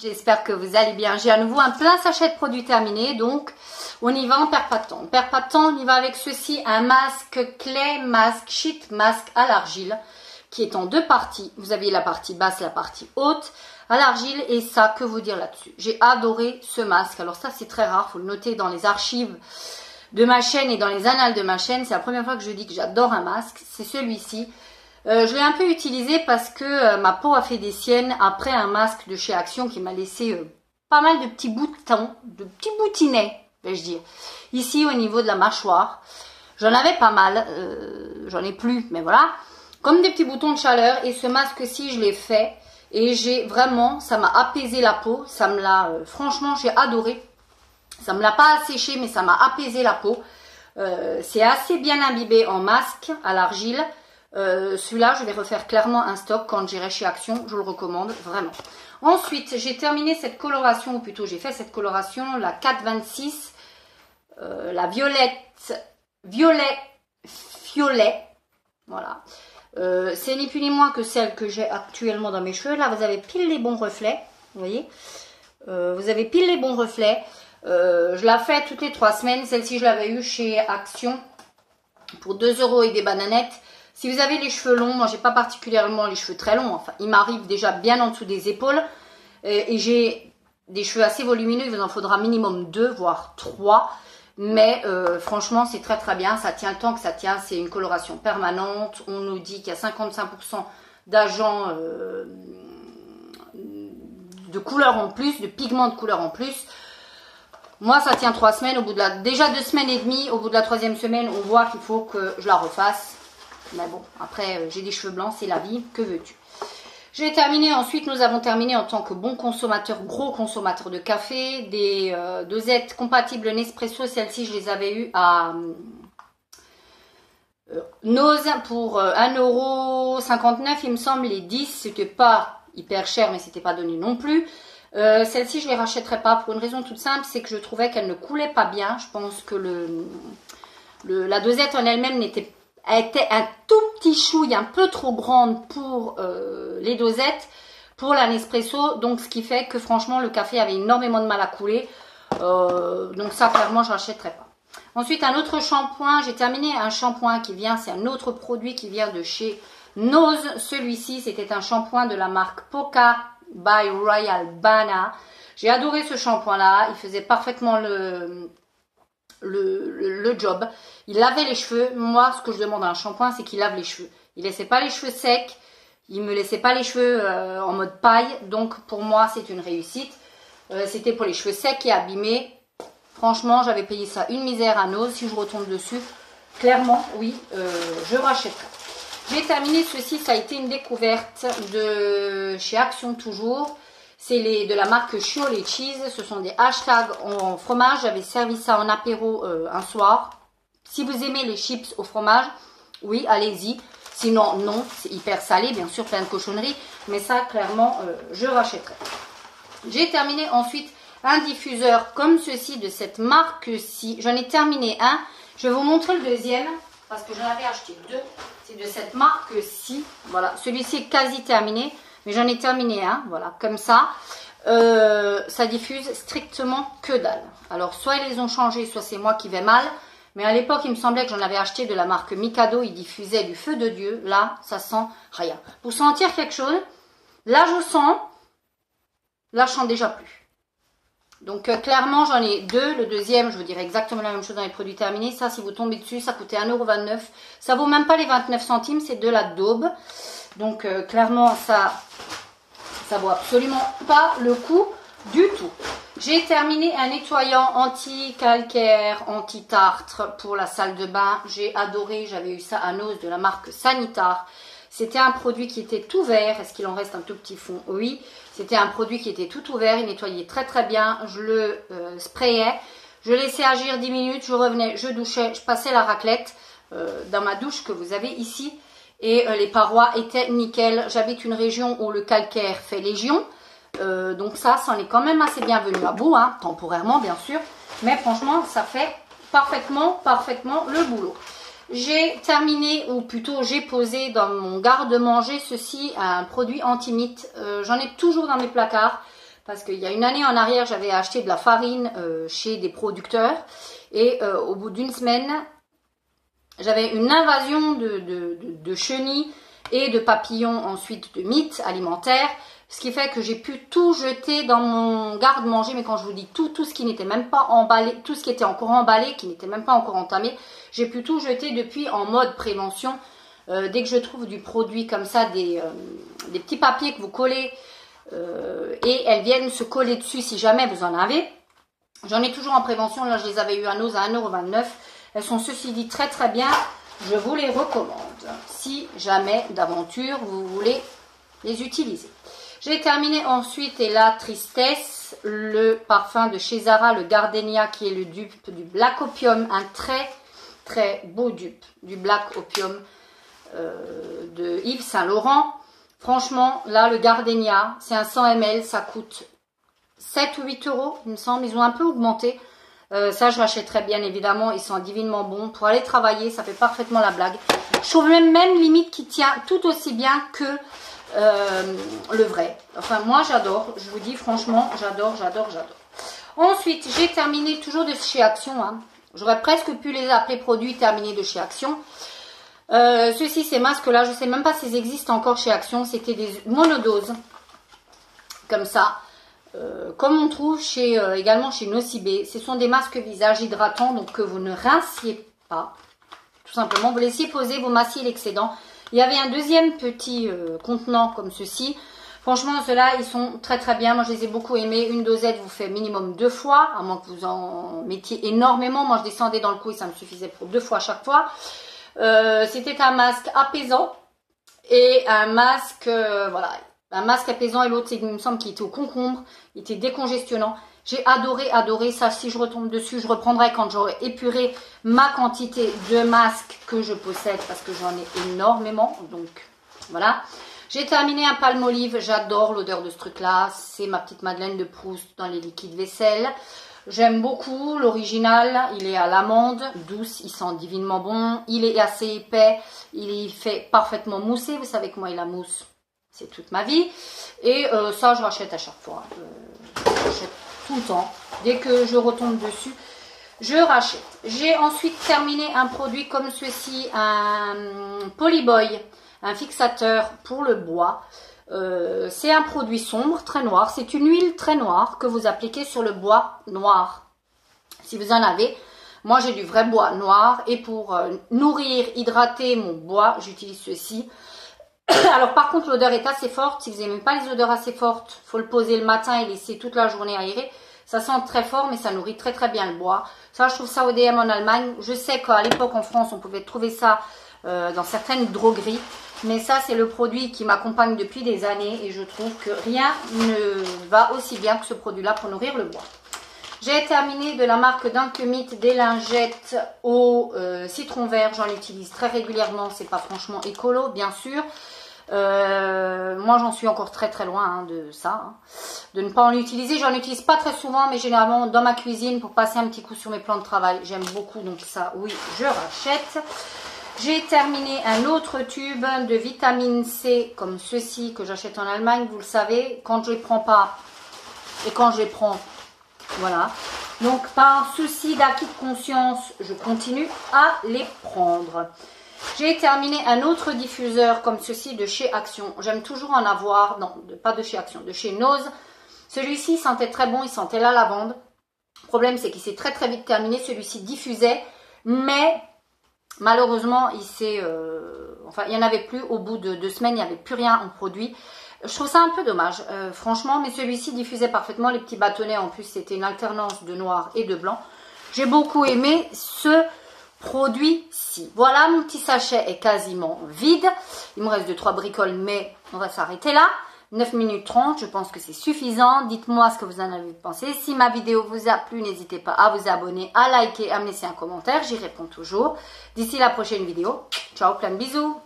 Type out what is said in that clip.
J'espère que vous allez bien. J'ai à nouveau un plein sachet de produits terminés, donc on y va, on perd pas de temps. On perd pas de temps, on y va avec ceci, un masque Clay Mask Sheet Mask à l'argile, qui est en deux parties. Vous avez la partie basse, la partie haute, à l'argile, et ça, que vous dire là-dessus. J'ai adoré ce masque. Alors ça, c'est très rare, faut le noter dans les archives de ma chaîne et dans les annales de ma chaîne. C'est la première fois que je dis que j'adore un masque, c'est celui-ci. Je l'ai un peu utilisé parce que ma peau a fait des siennes après un masque de chez Action qui m'a laissé pas mal de petits boutons, de petits boutinets, vais-je dire. Ici au niveau de la mâchoire, j'en avais pas mal, j'en ai plus, mais voilà. Comme des petits boutons de chaleur, et ce masque-ci je l'ai fait et j'ai vraiment, ça m'a apaisé la peau, ça me l'a, franchement j'ai adoré. Ça me l'a pas asséché mais ça m'a apaisé la peau. C'est assez bien imbibé en masque à l'argile. Celui-là, je vais refaire clairement un stock quand j'irai chez Action, je le recommande vraiment. Ensuite, j'ai terminé cette coloration, ou plutôt j'ai fait cette coloration, la 426, la violet, voilà. C'est ni plus ni moins que celle que j'ai actuellement dans mes cheveux. Là, vous avez pile les bons reflets, vous voyez. Vous avez pile les bons reflets. Je la fais toutes les 3 semaines. Celle-ci, je l'avais eue chez Action pour 2 € et des bananettes. Si vous avez les cheveux longs, moi j'ai pas particulièrement les cheveux très longs, enfin il m'arrive déjà bien en dessous des épaules et j'ai des cheveux assez volumineux, il vous en faudra minimum 2 voire 3, mais franchement c'est très très bien, ça tient le temps que ça tient, c'est une coloration permanente, on nous dit qu'il y a 55% d'agents de couleur en plus, de pigments de couleur en plus. Moi ça tient 3 semaines, au bout de déjà 2 semaines et demie, au bout de la 3e semaine on voit qu'il faut que je la refasse. Mais bon, après, j'ai des cheveux blancs, c'est la vie, que veux-tu. J'ai terminé, ensuite, nous avons terminé en tant que bon consommateur, gros consommateur de café, des dosettes compatibles Nespresso. Celles-ci, je les avais eues à Nose pour 1,59 €, il me semble, les 10. C'était pas hyper cher, mais c'était pas donné non plus. Celles-ci, je les rachèterai pas pour une raison toute simple, c'est que je trouvais qu'elles ne coulaient pas bien. Je pense que la dosette en elle-même elle était un tout petit chouille, un peu trop grande pour les dosettes, pour la Nespresso. Donc, ce qui fait que franchement, le café avait énormément de mal à couler. Donc ça, clairement, je ne rachèterai pas. Ensuite, un autre shampoing. J'ai terminé un shampoing qui vient, c'est un autre produit qui vient de chez Nose. Celui-ci, c'était un shampoing de la marque Poca by Royal Bana. J'ai adoré ce shampoing-là. Il faisait parfaitement le job. Il lavait les cheveux. Moi, ce que je demande à un shampoing, c'est qu'il lave les cheveux. Il laissait pas les cheveux secs. Il me laissait pas les cheveux en mode paille. Donc, pour moi, c'est une réussite. C'était pour les cheveux secs et abîmés. Franchement, j'avais payé ça une misère à Nose. Si je retombe dessus, clairement, oui, je rachèterai. J'ai terminé ceci. Ça a été une découverte de chez Action toujours. C'est de la marque Chioli Cheese. Ce sont des hashtags en fromage. J'avais servi ça en apéro un soir. Si vous aimez les chips au fromage, oui, allez-y. Sinon, non, c'est hyper salé, bien sûr, plein de cochonneries. Mais ça, clairement, je rachèterai. J'ai terminé ensuite un diffuseur comme ceci de cette marque-ci. J'en ai terminé un. Je vais vous montrer le deuxième parce que j'en avais acheté 2. C'est de cette marque-ci. Voilà, celui-ci est quasi terminé. Mais j'en ai terminé un, voilà, comme ça. Ça diffuse strictement que dalle. Alors, soit ils les ont changés, soit c'est moi qui vais mal. Mais à l'époque, il me semblait que j'en avais acheté de la marque Mikado. Il diffusait du feu de Dieu. Là, ça sent rien. Pour sentir quelque chose, là, je sens. Là, je sens déjà plus. Donc, clairement, j'en ai 2. Le deuxième, je vous dirais exactement la même chose dans les produits terminés. Ça, si vous tombez dessus, ça coûtait 1,29 €. Ça vaut même pas les 29 centimes. C'est de la daube. Donc, clairement, ça vaut absolument pas le coup du tout. J'ai terminé un nettoyant anti-calcaire, anti-tartre pour la salle de bain. J'ai adoré, j'avais eu ça à Nose de la marque Sanitar. C'était un produit qui était tout vert. Est-ce qu'il en reste un tout petit fond? Oui. C'était un produit qui était tout ouvert. Il nettoyait très très bien. Je le sprayais. Je laissais agir 10 minutes. Je revenais, je douchais, je passais la raclette dans ma douche que vous avez ici. Et les parois étaient nickel. J'habite une région où le calcaire fait légion. Donc ça en est quand même assez bien venu à bout, hein, temporairement bien sûr. Mais franchement, ça fait parfaitement le boulot. J'ai terminé, ou plutôt j'ai posé dans mon garde-manger ceci, un produit anti-mite. J'en ai toujours dans mes placards Parce qu'il y a une année en arrière, j'avais acheté de la farine chez des producteurs. Et au bout d'une semaine, j'avais une invasion de chenilles et de papillons, ensuite de mites alimentaires. Ce qui fait que j'ai pu tout jeter dans mon garde-manger. Mais quand je vous dis tout ce qui n'était même pas emballé, tout ce qui était encore emballé, qui n'était même pas encore entamé, j'ai pu tout jeter depuis en mode prévention. Dès que je trouve du produit comme ça, des petits papiers que vous collez et elles viennent se coller dessus si jamais vous en avez. J'en ai toujours en prévention. Là, je les avais eu à Noz à 1,29 €. Elles sont ceci dit très très bien. Je vous les recommande si jamais d'aventure vous voulez les utiliser. J'ai terminé ensuite, et la tristesse, le parfum de chez Zara, le Gardenia, qui est le dupe du Black Opium. Un très très beau dupe du Black Opium de Yves Saint Laurent. Franchement, là, le Gardenia, c'est un 100 ml, ça coûte 7 ou 8 €, il me semble. Ils ont un peu augmenté. Ça, je rachèterais bien évidemment. Ils sont divinement bons. Pour aller travailler, ça fait parfaitement la blague. Je trouve même limite qui tient tout aussi bien que le vrai. Enfin, moi, j'adore. Je vous dis franchement, j'adore. Ensuite, j'ai terminé toujours de chez Action. Hein. J'aurais presque pu les appeler produits terminés de chez Action. Ceux-ci, ces masques-là, je ne sais même pas s'ils existent encore chez Action. C'était des monodoses. Comme ça. Comme on trouve également chez Nocibé. Ce sont des masques visage hydratants, donc que vous ne rinciez pas. Tout simplement, vous laissiez poser, vous massiez l'excédent. Il y avait un deuxième petit contenant comme ceci. Franchement, ceux-là, ils sont très très bien. Moi, je les ai beaucoup aimés. Une dosette vous fait minimum 2 fois, à moins que vous en mettiez énormément. Moi, je descendais dans le coup et ça me suffisait pour 2 fois à chaque fois. C'était un masque apaisant et un masque, voilà, un masque apaisant, et l'autre, il me semble qu'il était au concombre, il était décongestionnant. J'ai adoré ça. Si je retombe dessus, je reprendrai quand j'aurai épuré ma quantité de masques que je possède, parce que j'en ai énormément. Donc voilà. J'ai terminé un Palmolive. J'adore l'odeur de ce truc-là. C'est ma petite Madeleine de Proust dans les liquides vaisselle. J'aime beaucoup l'original. Il est à l'amande douce. Il sent divinement bon. Il est assez épais. Il fait parfaitement mousser. Vous savez que moi, il a mousse. C'est toute ma vie. Et ça, je rachète à chaque fois. Je rachète tout le temps. Dès que je retombe dessus, je rachète. J'ai ensuite terminé un produit comme ceci, un Polyboy, un fixateur pour le bois. C'est un produit sombre, très noir. C'est une huile très noire que vous appliquez sur le bois noir. Si vous en avez. Moi, j'ai du vrai bois noir. Et pour nourrir, hydrater mon bois, j'utilise ceci. Alors par contre, l'odeur est assez forte. Si vous n'aimez pas les odeurs assez fortes, il faut le poser le matin et laisser toute la journée aérer. Ça sent très fort, mais ça nourrit très très bien le bois. Ça, je trouve ça au DM en Allemagne. Je sais qu'à l'époque en France, on pouvait trouver ça dans certaines drogueries. Mais ça, c'est le produit qui m'accompagne depuis des années. Et je trouve que rien ne va aussi bien que ce produit-là pour nourrir le bois. J'ai terminé de la marque Dunkumit des lingettes au citron vert. J'en utilise très régulièrement. C'est pas franchement écolo, bien sûr. Moi, j'en suis encore très très loin hein, de ça. Hein. De ne pas en utiliser. J'en utilise pas très souvent, mais généralement dans ma cuisine pour passer un petit coup sur mes plans de travail. J'aime beaucoup, donc ça, oui, je rachète. J'ai terminé un autre tube de vitamine C comme ceci que j'achète en Allemagne. Vous le savez, quand je ne les prends pas et quand je les prends, voilà. Donc, par souci d'acquis de conscience, je continue à les prendre. J'ai terminé un autre diffuseur comme ceci de chez Action. J'aime toujours en avoir, non, pas de chez Action, de chez Noz. Celui-ci sentait très bon, il sentait la lavande. Le problème, c'est qu'il s'est très très vite terminé. Celui-ci diffusait, mais malheureusement, enfin, il n'y en avait plus. Au bout de 2 semaines, il n'y avait plus rien en produit. Je trouve ça un peu dommage, franchement, mais celui-ci diffusait parfaitement les petits bâtonnets. En plus, c'était une alternance de noir et de blanc. J'ai beaucoup aimé ce produit-ci. Voilà, mon petit sachet est quasiment vide. Il me reste 2-3 bricoles, mais on va s'arrêter là. 9 minutes 30, je pense que c'est suffisant. Dites-moi ce que vous en avez pensé. Si ma vidéo vous a plu, n'hésitez pas à vous abonner, à liker, à me laisser un commentaire. J'y réponds toujours. D'ici la prochaine vidéo, ciao, plein de bisous.